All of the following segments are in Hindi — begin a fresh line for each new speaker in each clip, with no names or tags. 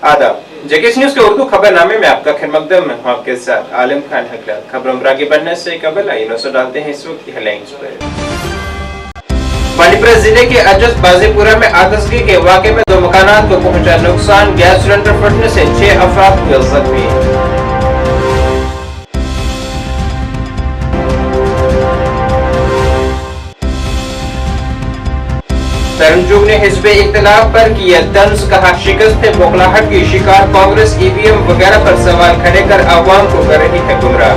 आदाब। जेकेएस न्यूज के उर्दू खबरनामे में आपका खैरमकदम है। आपके साथ आलम खान हकला। खबरों पर आगे बढ़ने से कबल आइए नजर डालते हैं इस वक्त की हेडलाइंस पर। बांडीपुरा जिले के अजस बाजीपुरा में आतशगी के वाक़े में 2 मकानात को पहुंचा नुकसान। गैस सिलेंडर फटने से 6 अफराद हुए जख्मी। तरुण ने हिज़्ब इख्तिलाफ पर किया तंज, कहा शिकस्त बौखलाहट की शिकार कांग्रेस ईवीएम वगैरह पर सवाल खड़े कर आवाम को कर रही है गुमराह।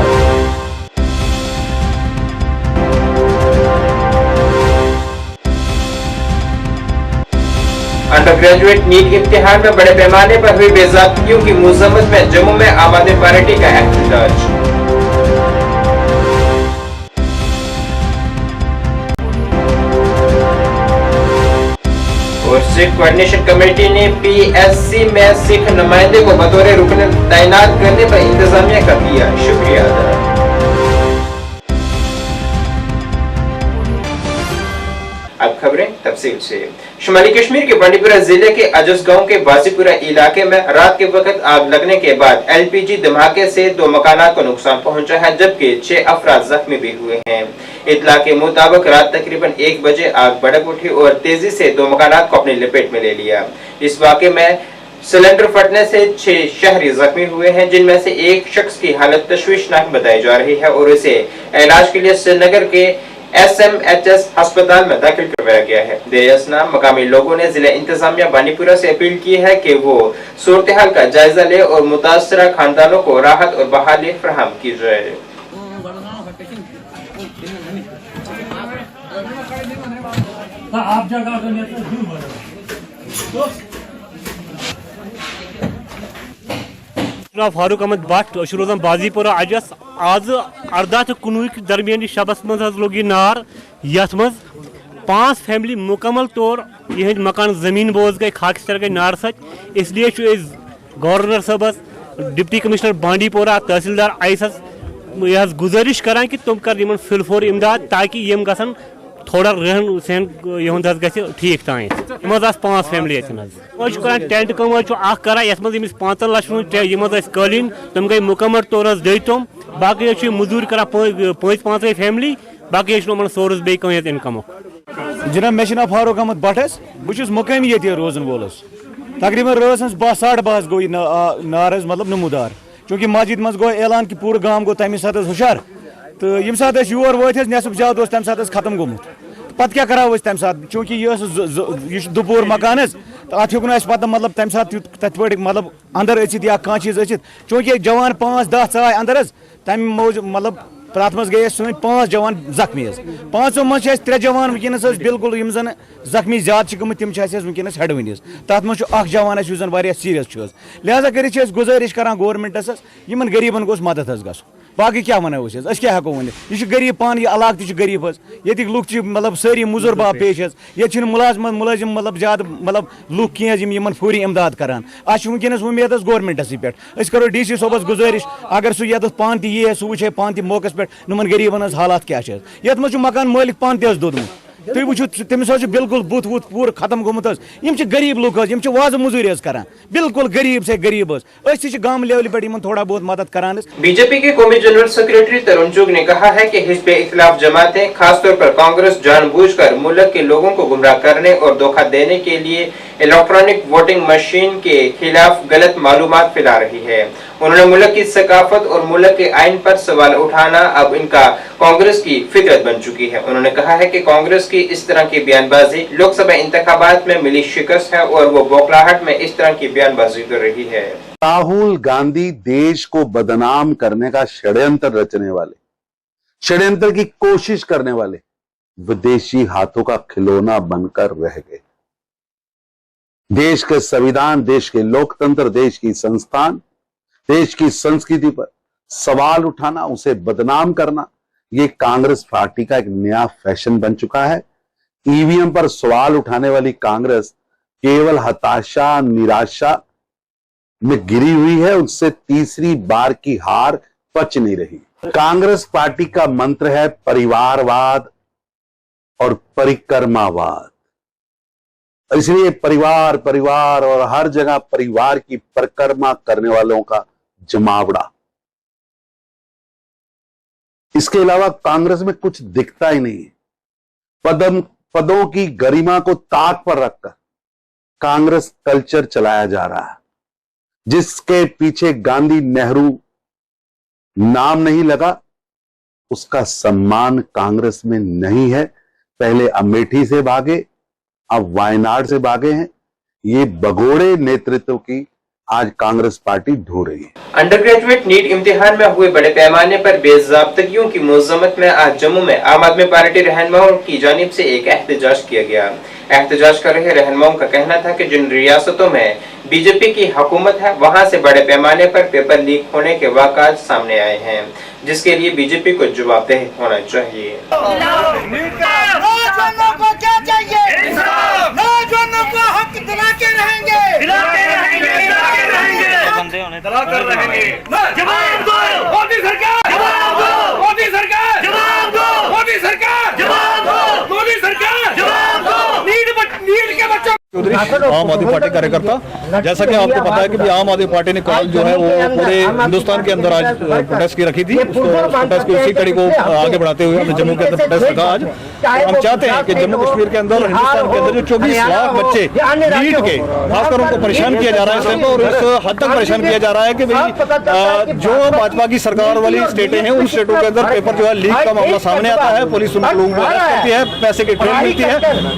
अंडर ग्रेजुएट नीट इम्तिहान में बड़े पैमाने पर हुई बेज़ाब्तियों की मुज़म्मत में जम्मू में आम आदमी पार्टी का एहतजाज। और सिख कोऑर्डिनेशन कमेटी ने पीएससी में सिख नुमाइंदे को बतौर रुकन तैनात करने पर इंतजामिया का किया शुक्रिया अदा। अब खबरें तफसील से। शुमाली कश्मीर के बांडीपुरा जिले के अजस गांव के बाजीपुरा इलाके में रात के वक्त आग लगने के बाद एलपीजी धमाके से 2 मकानात को नुकसान पहुंचा है, जबकि 6 अफराद जख्मी भी हुए हैं। इत्तला के मुताबिक रात तकरीबन 1 बजे आग भड़क उठी और तेजी से 2 मकानात को अपनी लपेट में ले लिया। इस वाक़े में सिलेंडर फटने से 6 शहरी जख्मी हुए हैं, जिनमें से एक शख्स की हालत तशवीशनाक बताई जा रही है और इसे इलाज के लिए श्रीनगर के SMHS अस्पताल में दाखिल करवाया गया है। देर मकामी लोगों ने जिला इंतजामिया बांडीपुरा से अपील की है कि वो सूरत हाल का जायजा ले और मुतासरा खानदानों को राहत और बहाली फराहम की जाए।
फारूक अहमद भट्ट रोजान बाजीपुरा अजस आज 18 तो 19 दरमियानी शबस मज लोग यह नार यथ मज 5 फैमिली मुकम्मल तौर यह मकान जमीन बोझ गई खाकस्तर गई नार सच। इसलिए गवर्नर सबस डिप्टी कमिश्नर बांडीपोरा तहसीलदार आईसस यह गुजारिश करान कि तुम कर फिलफोर इमदाद ताकि यम गसन थोड़ा रहन सहन यह ग ठीक तान 5 फैमिली कर टेंट कम कर ये 5 लाख कालीन तुम गई मुकम्मल तौर दे तुम बाकी मजूर कर 5 फैमिली बाकी सोर्स बे इनकम।
जनाब मे नाव फारूक अहमद भट्ट बहुत मुकामी ये रोजन वोल तकरीबन रात 12:30 गो नार मतलब नमूदार चूँकि मस्जिद मज गो ऐलान कि पूरा गांव गो तमें सात हुशार तो यम सात योर वो नसफ ज्यादा तम सात खत्म गोमुत पत क्या करो तम सात चूँकि यह दुपोर मकान तो अत हेक पता मतलब तम सात तथ पे मतलब अंदर अचित या कह चीज अचित चूँकि जवान 5-10 चाय अंदर तम मौज मतलब तथ मज गए सन 5 जवान जख्मी 5 मज 3 जवान वनस बिल्कुल यम जन जख्मी ज्यादा गमत तम वनस हेडवन तथ मज जवान जन सीरियस लिहाजा कर गुजारिश करान गवर्नमेंटस इन गरीबन गोस मदद ग बाकी क्या वनो क्या हेको वन यह गरीब पान यह इलाक गरीब ये लुक मतलब सारी मुजुर बाब पेश ये मुलाजिम मतलब ज्यादा मतलब लुक कह फौरी इमदाद करान वनस उम्मीद गवर्नमेंटस पे करो DC सोबस गुजारिश अगर सह ये पान ये सह वो पान मौके पे नुमन गरीबन हालात क्या ये मकान मालिक पान दोदमुत तुम वो तमिस बिल्कुल बुत वुत पूर खत्म गोमुत गरीब लुक वाज मजूरी करान बिल्कुल गरीब से गरीब गांव लेवल पे थोड़ा बहुत मदद करान।
बीजेपी के कौमी जनरल सेक्रेटरी तरुण चुग ने कहा है कि हिज़्ब इख्तिलाफ जमातें खासतौर पर कांग्रेस जानबूझकर मुल्क के लोगों को गुमराह करने और धोखा देने के लिए इलेक्ट्रॉनिक वोटिंग मशीन के खिलाफ गलत मालूमात फैला रही है। उन्होंने मुल्क की सकाफत और मुल्क के आइन पर सवाल उठाना अब इनका कांग्रेस की फितरत बन चुकी है। उन्होंने कहा है कि कांग्रेस की इस तरह की बयानबाजी लोकसभा इंतखाबात में मिली शिकस्त है और वो बौखलाहट में इस तरह की बयानबाजी कर रही है।
राहुल गांधी देश को बदनाम करने का षड्यंत्र रचने वाले, षड्यंत्र की कोशिश करने वाले विदेशी हाथों का खिलौना बनकर रह गए। देश के संविधान, देश के लोकतंत्र, देश की संस्थान, देश की संस्कृति पर सवाल उठाना, उसे बदनाम करना, ये कांग्रेस पार्टी का एक नया फैशन बन चुका है। ईवीएम पर सवाल उठाने वाली कांग्रेस केवल हताशा, निराशा में गिरी हुई है, उससे तीसरी बार की हार पच नहीं रही। कांग्रेस पार्टी का मंत्र है परिवारवाद और परिक्रमावाद। इसलिए परिवार परिवार और हर जगह परिवार की परिक्रमा करने वालों का जमावड़ा। इसके अलावा कांग्रेस में कुछ दिखता ही नहीं है। पदों की गरिमा को ताक पर रखकर कांग्रेस कल्चर चलाया जा रहा है, जिसके पीछे गांधी नेहरू नाम नहीं लगा, उसका सम्मान कांग्रेस में नहीं है। पहले अमेठी से भागे, अब वायनाड से भागे हैं। ये भगोड़े नेतृत्व की आज कांग्रेस पार्टी ढूंढ रही है।
अंडर ग्रेजुएट नीट इम्तिहान में हुए बड़े पैमाने पर बेज़ाब्तगियों की मुज़म्मत में आज जम्मू में आम आदमी पार्टी रहनुमाओं की जानिब से एक एहतजाज किया गया। एहतजाज कर रहे रहनुमाओं का कहना था कि जिन रियासतों में बीजेपी की हुकूमत है, वहां से बड़े पैमाने पर पेपर लीक होने के वाक़ात सामने आए हैं, जिसके लिए बीजेपी को जवाबदेह होना चाहिए।
नौजवानों को क्या चाहिए? नौजवानों को हक दिलाते रहेंगे। जवाब दो मोदी सरकार, जवाब दो मोदी सरकार, जवाब दो मोदी सरकार, जवाब दो मोदी सरकार, जवाब दो नीट के बच्चों।
चौधरी आम आदमी पार्टी कार्यकर्ता, जैसा कि आपको पता है कि भी आम आदमी पार्टी ने कल जो है वो पूरे हिंदुस्तान के अंदर आज प्रोटेस्ट की रखी थी। प्रोटेस्ट की उसी कड़ी को आगे बढ़ाते हुए हमने जम्मू के अंदर प्रोटेस्ट रखा आज। हम चाहते हैं कि जम्मू कश्मीर के अंदर, हिंदुस्तान के अंदर जो 24 लाख बच्चे नीट के खासकर उनको परेशान किया जा रहा है इस टाइम पर, और इस हद तक परेशान किया जा रहा है कि भाई जो भाजपा की सरकार वाली स्टेटें हैं, उन स्टेटों के अंदर पेपर जो है लीक का मामला सामने आता है, पुलिस उन लोगों को अरेस्ट करती है, पैसे की ट्रेन मिलती है,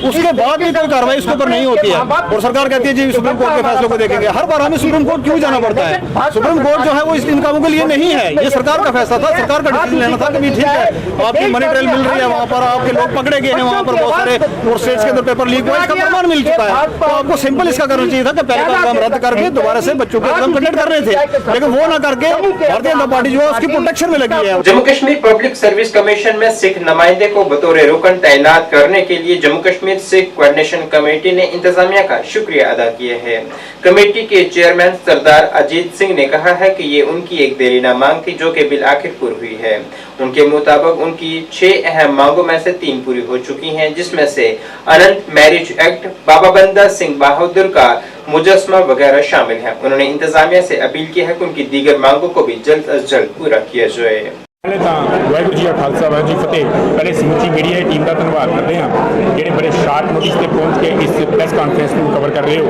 उसके बाद भी कोई कार्रवाई इसके ऊपर नहीं होती है और सरकार कहती है जी सुप्रीम कोर्ट के फैसलों को देखेंगे। हर बार हमें सुप्रीम कोर्ट क्यों जाना पड़ता है? सुप्रीम कोर्ट जो है वो इन कामों के लिए नहीं है, ये सरकार का फैसला था, सरकार का डिसीजन लेना था कि भी ठीक है आपकी मनी ट्रेल मिल रही है, वहां पर आपके लोग पकड़े गए हैं, वहां पर बहुत सारे और स्टेट्स के अंदर पेपर लीक हुआ, इसका प्रमाण मिल चुका है। तो आपको सिंपल इसका करना चाहिए था कि पहले का काम रद्द करके दोबारा से बच्चों के एग्जाम कंडक्ट कर रहे थे, लेकिन वो ना करके भारतीय जनता पार्टी जो है उसकी प्रोटेक्शन में लगी है।
Jammu Kashmir public service commission में सिख नुमाइंदे को बतौर रुकन तैनात करने के लिए जम्मू कश्मीर सिख कोऑर्डिनेशन कमेटी ने इंतजामिया का शुक्रिया अदा किया है। कमेटी के चेयरमैन सरदार अजीत सिंह ने कहा है कि ये उनकी एक देरीना मांग थी जो कि बिल आखिर पूरी हुई है। उनके मुताबिक उनकी 6 अहम मांगों में से 3 पूरी हो चुकी हैं, जिसमें से अनंत मैरिज एक्ट, बाबा बंदा सिंह बहादुर का मुजस्मा वगैरह शामिल है। उन्होंने इंतजामिया से अपील की है कि उनकी दीगर मांगों को भी जल्द अज जल्द पूरा किया जाए।
पहले तो वाहगुरू जी का खालसा वाहगुरू जी फतेह। पहले समूची मीडिया टीम का धन्यवाद करते हैं ਜਿਹੜੇ बड़े शार्ट नोटिस से पहुँच के इस प्रैस कॉन्फ्रेंस को कवर कर रहे हो।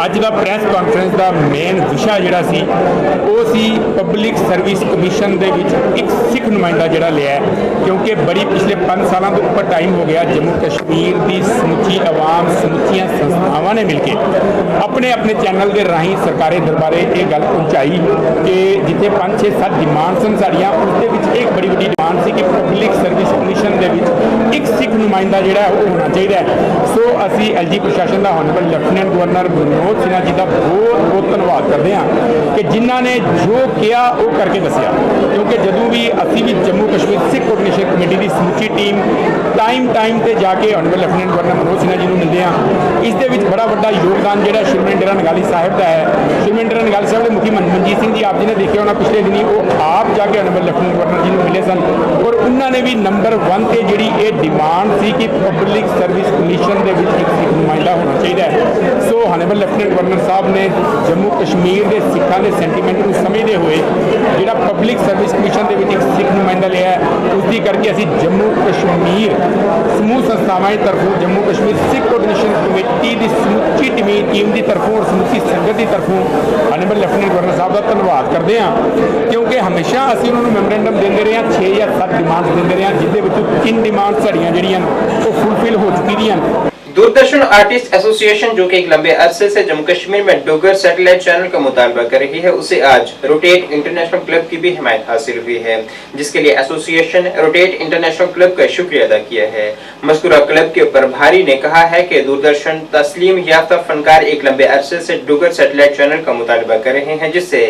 अज का प्रैस कॉन्फ्रेंस का मेन विषय जोड़ा सी वो सी पब्लिक सर्विस कमीशन के एक सिख नुमाइंदा जोड़ा लिया है, क्योंकि बड़ी पिछले 5 सालों के ऊपर टाइम हो गया जम्मू कश्मीर की समुची आवाम समुचिया संस्थावां ने मिलकर अपने अपने चैनल के राही सरकारी दरबारे ये गल पहुँचाई कि जिथे 5, 6, 7 डिमांड सन साड़ियाँ उसके एक बड़ी बड़ी डिमांड सी कि पब्लिक सर्विस कमीशन के एक सिख नुमाइंदा जोड़ा वो होना चाहिए। सो असी एलजी प्रशासन का honourable lieutenant governor Manoj Sinha ji का बहुत बहुत धन्यवाद करते हैं कि जिन्हों ने जो किया वो करके दसिया, क्योंकि जदों भी असी भी जम्मू कश्मीर सिख कोऑर्डिनेशन कमेटी की समूची टीम टाइम पर जाके honourable lieutenant governor Manoj Sinha ji को मिलते हैं। इस बड़ा बड़ा योगदान जो श्रीमती डेरा नगाली साहब का है। श्रीमती डेरा नगाली साहब के मुखी मनजीत सिंह जी आप जी ने देखे होना पिछले दिनी वो आप जाके हॉनरेबल लेफ्टिनेंट गवर्नर जी को मिले सन और उन्होंने भी नंबर 1 से जी ये डिमांड सी कि पब्लिक सर्विस कमीशन के एक सिख नुमाइंदा होना चाहिए। सो हॉनरेबल लेफ्टिनेंट गवर्नर साहब ने जम्मू कश्मीर के सिखों के सेंटीमेंट को समझते हुए जो पब्लिक सर्विस कमीशन के एक सिख नुमाइंदा लिया है, उसकी करके असी जम्मू कश्मीर समूह संस्थावां की तरफों जम्मू कश्मीर सिख कोऑर्डिनेशन कमेटी की समूची टीम की तरफों और समूची संगत की तरफों हॉनरेबल लेफ्टिनेंट गवर्नर साहब का धन्यवाद करते हैं, क्योंकि हमेशा असी उन्होंने मैमोरेंडम देंगे रहे हैं 6 या 7 डिमांड देंगे रहे हैं, जिसके 3 डिमांड साड़ियाँ जड़ियाँ वो फुलफिल हो चुकी हैं।
दूरदर्शन आर्टिस्ट एसोसिएशन जो कि एक लंबे अरसे से जम्मू कश्मीर में डोगर सैटेलाइट चैनल का मुतालबा कर रही है, उसे आज रोटेट इंटरनेशनल क्लब की भी हिमायत हासिल हुई है, जिसके लिए एसोसिएशन ने रोटेट इंटरनेशनल क्लब का शुक्रिया अदा किया है। मज़कूरा क्लब के प्रभारी ने कहा है कि दूरदर्शन तस्लीम याफ्ता फनकार एक लंबे अरसे से डोगर सैटेलाइट चैनल का मुतालबा कर रहे हैं, जिससे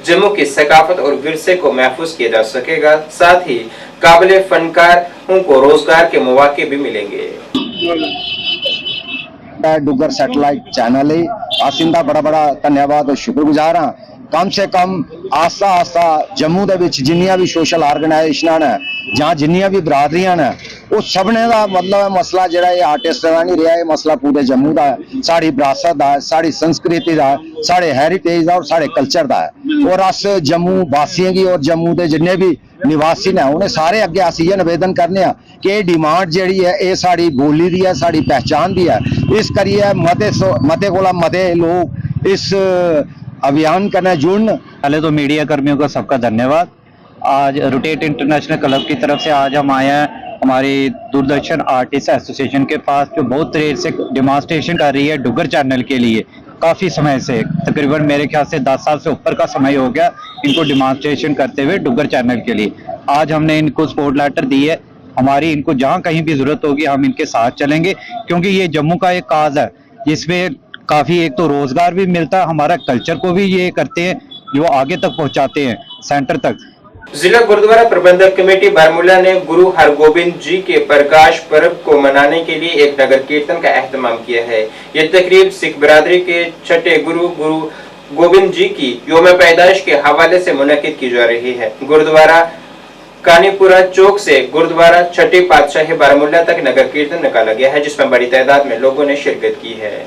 जम्मू की सकाफत और विरसे को महफूज किया जा सकेगा, साथ ही काबिल फनकारों को रोजगार के मौके भी मिलेंगे।
डुगर सैटेलाइट चैनल है, अस इंदा बड़ा बड़ा धन्यवाद और शुक्रगुजार हाँ कम से कम आस्ता आस्ता जम्मू दे विच जिन्नियां भी सोशल ऑर्गेनाइजेशनां ने जां जिन्नियां भी बरादरियां ने वो सबने दा मतलब मसला जेहड़ा ये आर्टिस्ट दा नहीं रहा, ये मसला पूरे जम्मू दा है, साड़ी विरासत दा है, साड़ी संस्कृति दा है, साढ़े हैरीटेज दा और साढ़े कल्चर दा है। और अस जम्मू वासियों की और जम्मू के जिन्ने भी निवासी ने उन्हें सारे अगे अस इयै निवेदन करने कि डिमांड जिहड़ी है ये साड़ी बोली दी है, साड़ी पहचान दी है। इस करिए मते कोला मते लोग इस अभियान करने जुड़न।
पहले तो मीडिया कर्मियों का सबका धन्यवाद। आज रोटेट इंटरनेशनल क्लब की तरफ से आज हम आए हैं हमारी दूरदर्शन आर्टिस्ट एसोसिएशन के पास, जो बहुत देर से डेमोन्स्ट्रेशन कर रही है डुग्गर चैनल के लिए। काफ़ी समय से, तकरीबन मेरे ख्याल से 10 साल से ऊपर का समय हो गया इनको डेमोन्स्ट्रेशन करते हुए डुग्गर चैनल के लिए। आज हमने इनको सपोर्ट लेटर दी है। हमारी इनको जहाँ कहीं भी ज़रूरत होगी हम इनके साथ चलेंगे, क्योंकि ये जम्मू का एक काज है जिसमें काफ़ी एक तो रोज़गार भी मिलता है, हमारा कल्चर को भी ये करते हैं जो आगे तक पहुँचाते हैं सेंटर तक।
जिला गुरुद्वारा प्रबंधक कमेटी बारामूला ने गुरु हरगोबिंद जी के प्रकाश पर्व को मनाने के लिए एक नगर कीर्तन का एहतमाम किया है। यह तकरीब सिख बिरादरी के छठे गुरु गोबिंद जी की योम पैदाइश के हवाले से मुनक्किद की जा रही है। गुरुद्वारा कानीपुरा चौक से गुरुद्वारा छठी पातशाही बारामूला तक नगर कीर्तन निकाला गया है, जिसमें बड़ी तादाद में लोगों ने शिरकत की है।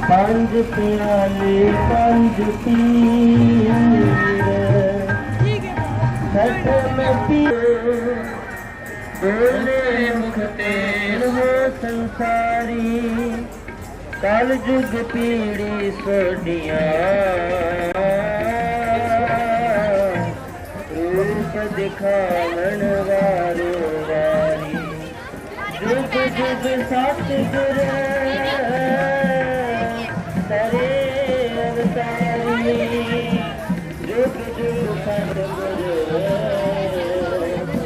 पंज प्याले पंज पीर सत में बोले मुख तेरे हो संसारी कल जुग पीड़ी सोडिया रूप दिखावन वारो वारी जुग जुग सतगुर करे अवतारी जुग जुग सतगुर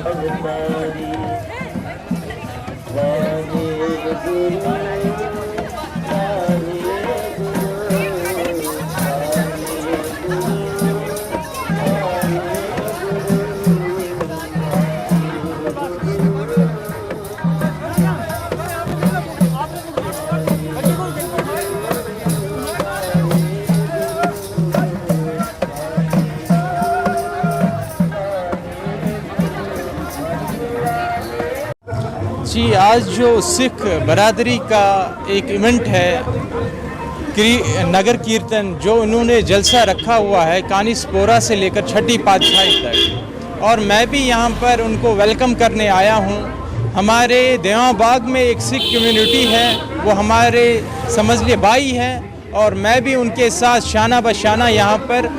अवतारी वाहे गुरु
जी, आज जो सिख बरादरी का एक इवेंट है नगर कीर्तन, जो उन्होंने जलसा रखा हुआ है कानीसपोरा से लेकर छठी पातशाही तक, और मैं भी यहाँ पर उनको वेलकम करने आया हूँ। हमारे देवा बाग में एक सिख कम्युनिटी है, वो हमारे समझ लिए भाई है, और मैं भी उनके साथ शाना बशाना यहाँ पर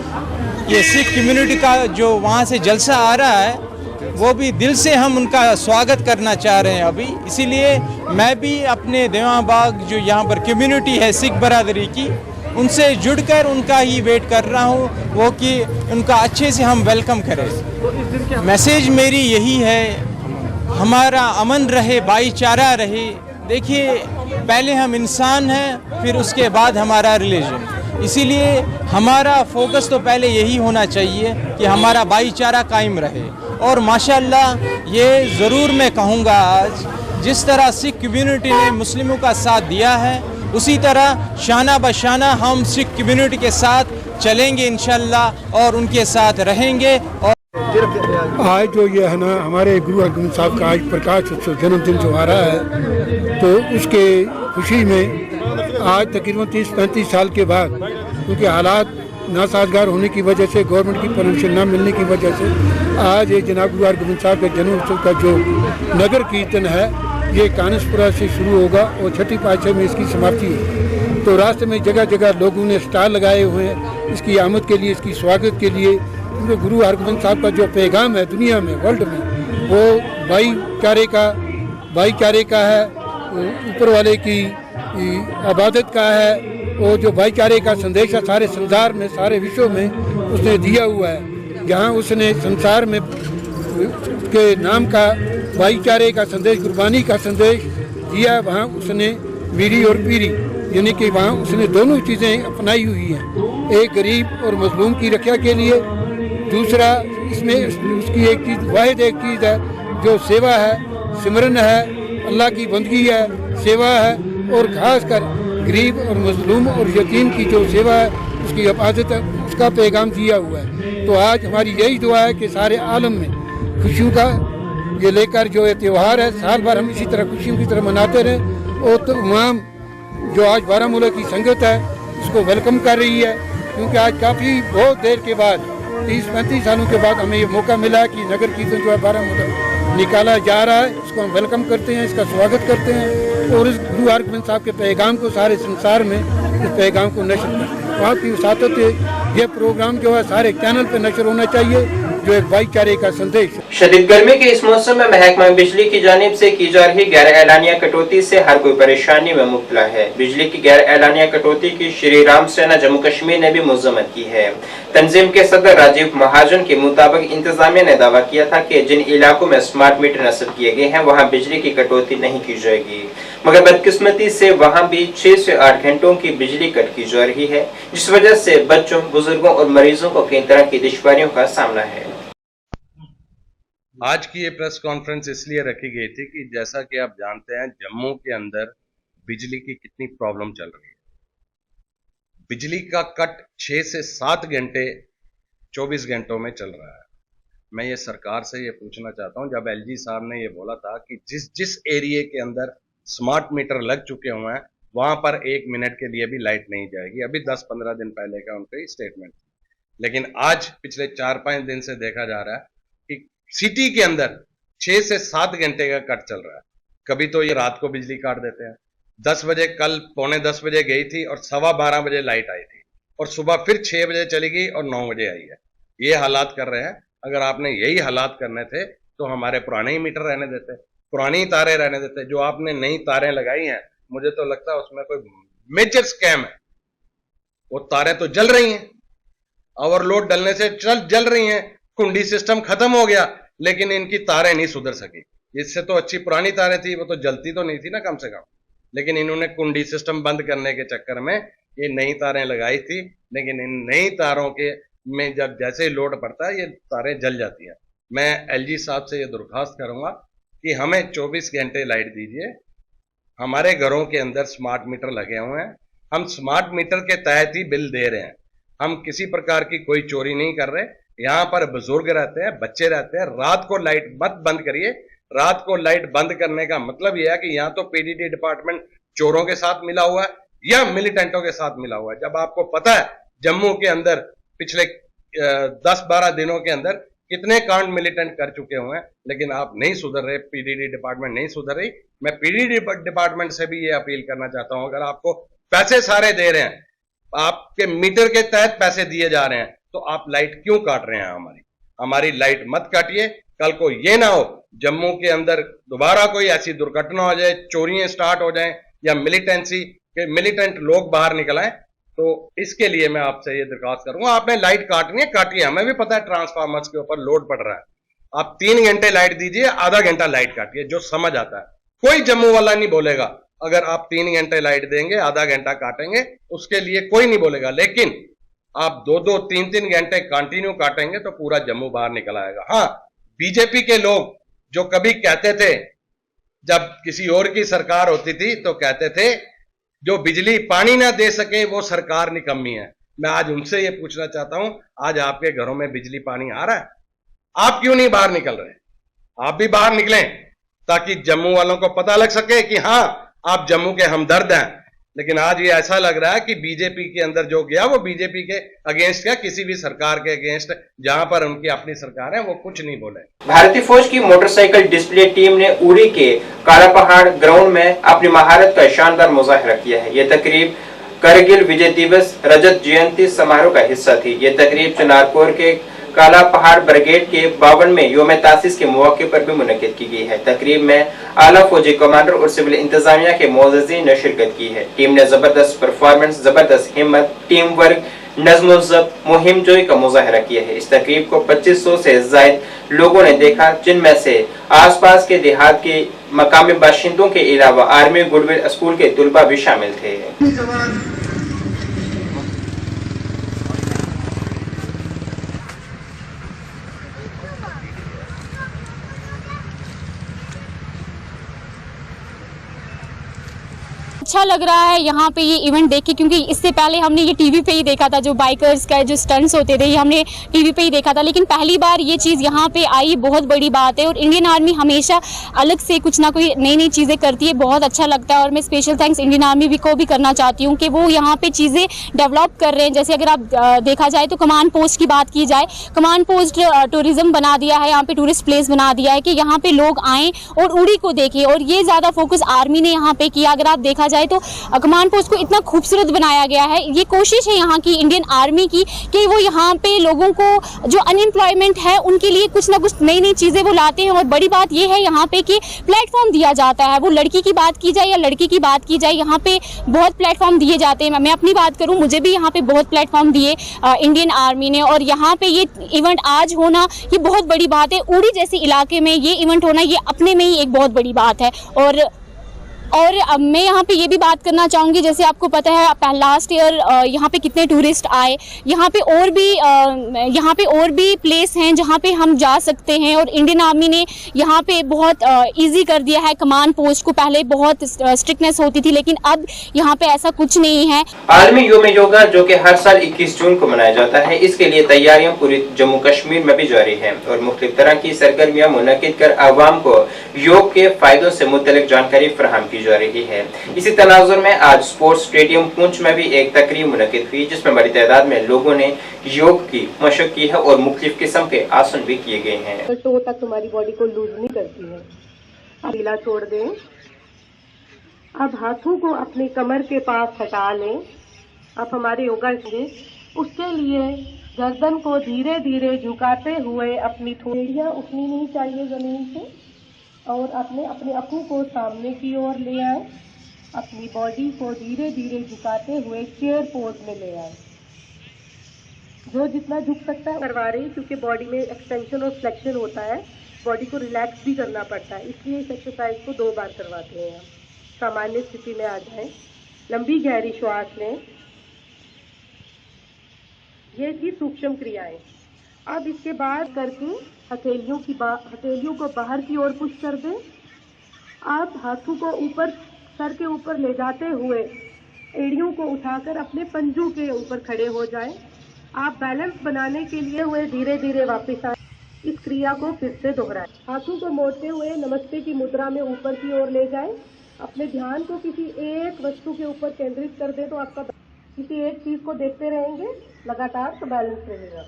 ये सिख कम्युनिटी का जो वहाँ से जलसा आ रहा है वो भी दिल से हम उनका स्वागत करना चाह रहे हैं अभी। इसीलिए मैं भी अपने देवा बाग जो यहाँ पर कम्युनिटी है सिख बरादरी की, उनसे जुड़कर उनका ही वेट कर रहा हूँ, वो कि उनका अच्छे से हम वेलकम करें। मैसेज मेरी यही है, हमारा अमन रहे, भाईचारा रहे। देखिए, पहले हम इंसान हैं, फिर उसके बाद हमारा रिलीजन। इसीलिए हमारा फोकस तो पहले यही होना चाहिए कि हमारा भाईचारा कायम रहे। और माशाल्लाह ये ज़रूर मैं कहूँगा, आज जिस तरह सिख कम्युनिटी ने मुस्लिमों का साथ दिया है, उसी तरह शाना बशाना हम सिख कम्युनिटी के साथ चलेंगे इंशाल्लाह और उनके साथ रहेंगे। और
आज जो ये है ना हमारे गुरु हरगोबिंद साहब का आज प्रकाश उत्सव जन्मदिन जो आ रहा है, तो उसके खुशी में आज तकरीबन 30-35 साल के बाद, क्योंकि हालात नासाजगार होने की वजह से, गवर्नमेंट की परमिशन न मिलने की वजह से, आज ये जनाब गुरु हरगोबिंद साहब के जन्म उत्सव का जो नगर कीर्तन है ये कानसपुरा से शुरू होगा और छठी पातशाही में इसकी समाप्ति है। तो रास्ते में जगह जगह लोगों ने स्टॉल लगाए हुए हैं इसकी आमद के लिए, इसकी स्वागत के लिए, क्योंकि गुरु हरगोबिंद साहब का जो पैगाम है दुनिया में, वर्ल्ड में, वो भाईचारे का है, ऊपर वाले की इबादत का है। वो जो भाईचारे का संदेश है सारे संसार में, सारे विश्व में उसने दिया हुआ है। जहाँ उसने संसार में के नाम का भाईचारे का संदेश, कुर्बानी का संदेश दिया, वहाँ उसने मीरी और पीरी यानी कि वहाँ उसने दोनों चीज़ें अपनाई हुई हैं। एक गरीब और मजलूम की रक्षा के लिए, दूसरा इसमें उसकी एक चीज़, वाहिद एक चीज़ है जो सेवा है, सिमरन है, अल्लाह की बंदगी है, सेवा है, और ख़ास कर गरीब और मजलूम और यतीम की जो सेवा है उसकी हिफाजत है, उसका पैगाम दिया हुआ है। तो आज हमारी यही दुआ है कि सारे आलम में खुशियों का ये लेकर जो ये त्यौहार है, साल भर हम इसी तरह खुशियों की तरह मनाते रहें। और तमाम जो आज बारामूला की संगत है उसको वेलकम कर रही है, क्योंकि आज काफ़ी बहुत देर के बाद 30-35 सालों के बाद हमें ये मौका मिला कि नगर कीर्तन जो है बारामूला निकाला जा रहा है। इसको हम वेलकम करते हैं, इसका स्वागत करते हैं और इस गुरु हरगोबिंद साहब के पैगाम को सारे संसार में इस पैगाम को नशर करते हैं। वहाँ की वसातत ये प्रोग्राम जो है सारे चैनल पर नशर होना चाहिए, जो एक भाईचारे का संदेश है।
शदीद गर्मी के इस मौसम में महकमा बिजली की जानिब से की जा रही गैर एलानिया कटौती से हर कोई परेशानी में मुब्तला है। बिजली की गैर एलानिया कटौती की श्री राम सेना जम्मू कश्मीर ने भी मजम्मत की है। तंजीम के सदर राजीव महाजन के मुताबिक इंतजामिया ने दावा किया था कि जिन इलाकों में स्मार्ट मीटर नस्ब किए गए हैं वहाँ बिजली की कटौती नहीं की जाएगी, मगर बदकिस्मती से वहाँ भी 6 से 8 घंटों की बिजली कट की जा रही है, जिस वजह से बच्चों, बुजुर्गों और मरीजों को कई तरह की दुश्वारियों का सामना है।
आज की ये प्रेस कॉन्फ्रेंस इसलिए रखी गई थी कि जैसा कि आप जानते हैं जम्मू के अंदर बिजली की कितनी प्रॉब्लम चल रही है। बिजली का कट 6 से 7 घंटे 24 घंटों में चल रहा है। मैं ये सरकार से ये पूछना चाहता हूँ, जब एलजी साहब ने ये बोला था कि जिस जिस एरिया के अंदर स्मार्ट मीटर लग चुके हुए हैं वहां पर 1 मिनट के लिए भी लाइट नहीं जाएगी। अभी 10-15 दिन पहले का उनका स्टेटमेंट, लेकिन आज पिछले 4-5 दिन से देखा जा रहा है कि सिटी के अंदर 6 से 7 घंटे का कट चल रहा है। कभी तो ये रात को बिजली काट देते हैं। 10 बजे, कल 11:45 बजे गई थी और 12:15 बजे लाइट आई थी, और सुबह फिर 6 बजे चली गई और 9 बजे आई है। ये हालात कर रहे हैं। अगर आपने यही हालात करने थे तो हमारे पुराने ही मीटर रहने देते, पुरानी तारें रहने देते। जो आपने नई तारें लगाई हैं, मुझे तो लगता है उसमें कोई मेजर स्कैम है। वो तारें तो जल रही हैं, ओवरलोड डलने से जल रही हैं। कुंडी सिस्टम खत्म हो गया, लेकिन इनकी तारें नहीं सुधर सकी। इससे तो अच्छी पुरानी तारें थी, वो तो जलती तो नहीं थी ना कम से कम। लेकिन इन्होंने कुंडी सिस्टम बंद करने के चक्कर में ये नई तारें लगाई थी, लेकिन इन नई तारों के में जब जैसे ही लोड पड़ता है ये तारें जल जाती हैं। मैं एलजी साहब से ये दरख्वास्त करूंगा कि हमें 24 घंटे लाइट दीजिए। हमारे घरों के अंदर स्मार्ट मीटर लगे हुए हैं, हम स्मार्ट मीटर के तहत ही बिल दे रहे हैं। हम किसी प्रकार की कोई चोरी नहीं कर रहे। यहाँ पर बुजुर्ग रहते हैं, बच्चे रहते हैं। रात को लाइट मत बंद करिए। रात को लाइट बंद करने का मतलब यह है कि यहाँ तो पीडीडी डिपार्टमेंट चोरों के साथ मिला हुआ है या मिलिटेंटों के साथ मिला हुआ है। जब आपको पता है जम्मू के अंदर पिछले 10-12 दिनों के अंदर कितने कांड मिलिटेंट कर चुके हुए हैं, लेकिन आप नहीं सुधर रहे, पीडीडी डिपार्टमेंट नहीं सुधर रही। मैं पीडीडी डिपार्टमेंट से भी ये अपील करना चाहता हूं, अगर आपको पैसे सारे दे रहे हैं, आपके मीटर के तहत पैसे दिए जा रहे हैं, तो आप लाइट क्यों काट रहे हैं? हमारी लाइट मत काटिए। कल को ये ना हो जम्मू के अंदर दोबारा कोई ऐसी दुर्घटना हो जाए, चोरियां स्टार्ट हो जाएं या मिलिटेंट लोग बाहर निकल आए। तो इसके लिए मैं आपसे ये दरख्वास्त करूंगा, आपने लाइट काटनी है काटिए। हमें भी पता है ट्रांसफार्मर्स के ऊपर लोड पड़ रहा है। आप 3 घंटे लाइट दीजिए, आधा घंटा लाइट काटिए, जो समझ आता है। कोई जम्मू वाला नहीं बोलेगा अगर आप 3 घंटे लाइट देंगे, आधा घंटा काटेंगे, उसके लिए कोई नहीं बोलेगा। लेकिन आप 2-2, 3-3 घंटे कंटिन्यू काटेंगे तो पूरा जम्मू बाहर निकल आएगा। हाँ, बीजेपी के लोग जो कभी कहते थे, जब किसी और की सरकार होती थी तो कहते थे जो बिजली पानी ना दे सके वो सरकार निकम्मी है। मैं आज उनसे ये पूछना चाहता हूं, आज आपके घरों में बिजली पानी आ रहा है? आप क्यों नहीं बाहर निकल रहे? आप भी बाहर निकलें ताकि जम्मू वालों को पता लग सके कि हाँ आप जम्मू के हमदर्द हैं। लेकिन आज ये ऐसा लग रहा है कि बीजेपी के अंदर जो गया वो बीजेपी के अगेंस्ट गया, किसी भी सरकार के अगेंस्ट, जहां पर उनकी अपनी सरकार है वो कुछ नहीं बोले।
भारतीय फौज की मोटरसाइकिल डिस्प्ले टीम ने उड़ी के काला पहाड़ ग्राउंड में अपनी महारत का शानदार मुजाहरा किया है। यह तकरीब करगिल विजय दिवस रजत जयंती समारोह का हिस्सा थी। यह तकरीब चनारपुर के काला पहाड़ ब्रिगेड के 52वें योम तासीस के मौके पर भी मुनक्किद की गई है। तकरीब में आला फौजी कमांडर और सिविल इंतजामिया के मोअज़्ज़िज़ीन ने शिरकत की है। टीम ने जबरदस्त परफॉर्मेंस, जबरदस्त हिम्मत, टीम वर्क, नज़्म ज़ब्त, मुहिम जोई का मुजाहरा किया है। इस तकरीब को 2500 से ज़ायद लोगों ने देखा, जिनमें से आसपास के देहात के मकामी बाशिंदों के अलावा आर्मी गुडविल स्कूल के तुलबा भी शामिल थे।
अच्छा लग रहा है यहाँ पे ये इवेंट देख के, क्योंकि इससे पहले हमने ये टीवी पे ही देखा था, जो बाइकर्स का जो स्टंट्स होते थे ये हमने टीवी पे ही देखा था, लेकिन पहली बार ये चीज़ यहाँ पे आई, बहुत बड़ी बात है। और इंडियन आर्मी हमेशा अलग से कुछ ना कोई नई नई चीज़ें करती है, बहुत अच्छा लगता है। और मैं स्पेशल थैंक्स इंडियन आर्मी को भी करना चाहती हूँ कि वो यहाँ पे चीज़ें डेवलप कर रहे हैं। जैसे अगर आप देखा जाए तो कमांड पोस्ट की बात की जाए, कमांड पोस्ट टूरिज्म बना दिया है, यहाँ पे टूरिस्ट प्लेस बना दिया है कि यहाँ पे लोग आएँ और उड़ी को देखें, और ये ज़्यादा फोकस आर्मी ने यहाँ पे किया। अगर आप देखा जाए तो कमांड पोस्ट को इतना खूबसूरत बनाया गया है। ये कोशिश है यहाँ की इंडियन आर्मी की कि वो यहाँ पे लोगों को जो अनएम्प्लॉयमेंट है उनके लिए कुछ ना कुछ नई नई चीज़ें वो लाते हैं। और बड़ी बात ये है यहाँ पे कि प्लेटफॉर्म दिया जाता है, वो लड़की की बात की जाए या लड़के की बात की जाए, यहाँ पे बहुत प्लेटफॉर्म दिए जाते हैं। मैं अपनी बात करूँ, मुझे भी यहाँ पे बहुत प्लेटफॉर्म दिए इंडियन आर्मी ने, और यहाँ पे ये इवेंट आज होना ये बहुत बड़ी बात है। उड़ी जैसे इलाके में ये इवेंट होना ये अपने में ही एक बहुत बड़ी बात है। और अब मैं यहाँ पे ये भी बात करना चाहूँगी, जैसे आपको पता है लास्ट ईयर यहाँ पे कितने टूरिस्ट आए, यहाँ पे और भी प्लेस हैं जहाँ पे हम जा सकते हैं। और इंडियन आर्मी ने यहाँ पे बहुत इजी कर दिया है कमांड पोस्ट को। पहले बहुत स्ट्रिक्टनेस होती थी, लेकिन अब यहाँ पे ऐसा कुछ नहीं है।
आलमी योम योगा जो कि हर साल 21 जून को मनाया जाता है, इसके लिए तैयारियां पूरी जम्मू कश्मीर में भी जारी हैं और मुख्तलिफ तरह की सरगर्मियां मुनक्किद कर आवाम को योग के फायदों से मुतल्लिक जानकारी फराहम की जा रही है। इसी तनाजुर में आज स्पोर्ट्स स्टेडियम पुंछ में भी एक तकरीब मुनक्किद हुई, जिसमें बड़ी तादाद में लोगों ने योग की मशक की है और मुख्तलिफ किस्म के आसन भी किए गए हैं।
तो तक तुम्हारी बॉडी को लूज नहीं करती है। अब ढीला छोड़ दें। अब हाथों को अपनी कमर के पास हटा लें। अब हमारे योगा के उसके लिए गर्दन को धीरे धीरे झुकाते हुए अपनी थोड़ियां उठनी नहीं चाहिए जमीन से, और अपने अखों को सामने की ओर ले आए। अपनी बॉडी को धीरे धीरे झुकाते हुए चेयर पोज में ले आए। जो जितना झुक सकता है करवा रही, क्योंकि बॉडी में एक्सटेंशन और फ्लेक्शन होता है, बॉडी को रिलैक्स भी करना पड़ता है, इसलिए इस एक्सरसाइज को 2 बार करवाते हैं। सामान्य स्थिति में आ जाएं, लंबी गहरी श्वास लें। ये थी सूक्ष्म क्रियाएं। अब इसके बाद करके हथेलियों को बाहर की ओर पुश कर दें। आप हाथों को ऊपर सर के ऊपर ले जाते हुए एड़ियों को उठाकर अपने पंजों के ऊपर खड़े हो जाएं। आप बैलेंस बनाने के लिए हुए धीरे धीरे वापस आए। इस क्रिया को फिर से दोहराएं। हाथों को मोड़ते हुए नमस्ते की मुद्रा में ऊपर की ओर ले जाएं। अपने ध्यान को किसी एक वस्तु के ऊपर केंद्रित कर दें तो आपका किसी एक चीज को देखते रहेंगे लगातार, तो बैलेंस रहेगा।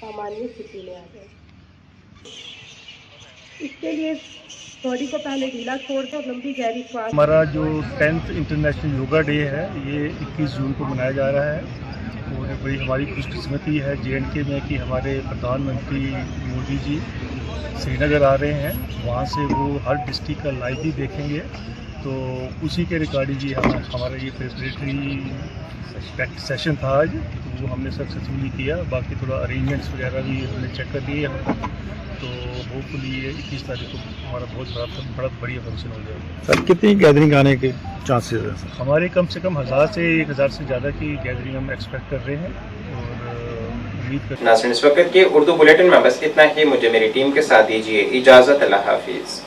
सामान्य स्थिति में आ जाए। इसके लिए बॉडी को पहले ढीला छोड़कर और लंबी गहरी श्वास।
हमारा जो 10th इंटरनेशनल योगा डे है ये 21 जून को मनाया जा रहा है और बड़ी हमारी खुशकिस्मती है J&K में कि हमारे प्रधानमंत्री मोदी जी श्रीनगर आ रहे हैं। वहाँ से वो हर डिस्ट्रिक्ट का लाइव भी देखेंगे, तो उसी के रिगार्डिंग ही हमारा ये प्रिपरेटरी सेशन था आज, तो वो हमने सक्सेसफुली किया। बाकी थोड़ा अरेंजमेंट्स वगैरह भी हमने चेक कर दिए यहाँ पर, तो होपफुली ये 21 तारीख को हमारा बहुत बड़ा बढ़िया फंक्शन हो जाएगा।
सर कितनी गैदरिंग आने के चांसेस हैं?
हमारे कम से कम 1000 से 1000 से ज़्यादा की गैदरिंग हम एक्सपेक्ट कर रहे हैं और उम्मीद कर।
नाज़रीन, इस वक्त के उर्दू बुलेटिन में बस इतना ही। मुझे मेरी टीम के साथ दीजिए इजाज़त। अल्लाह हाफिज़।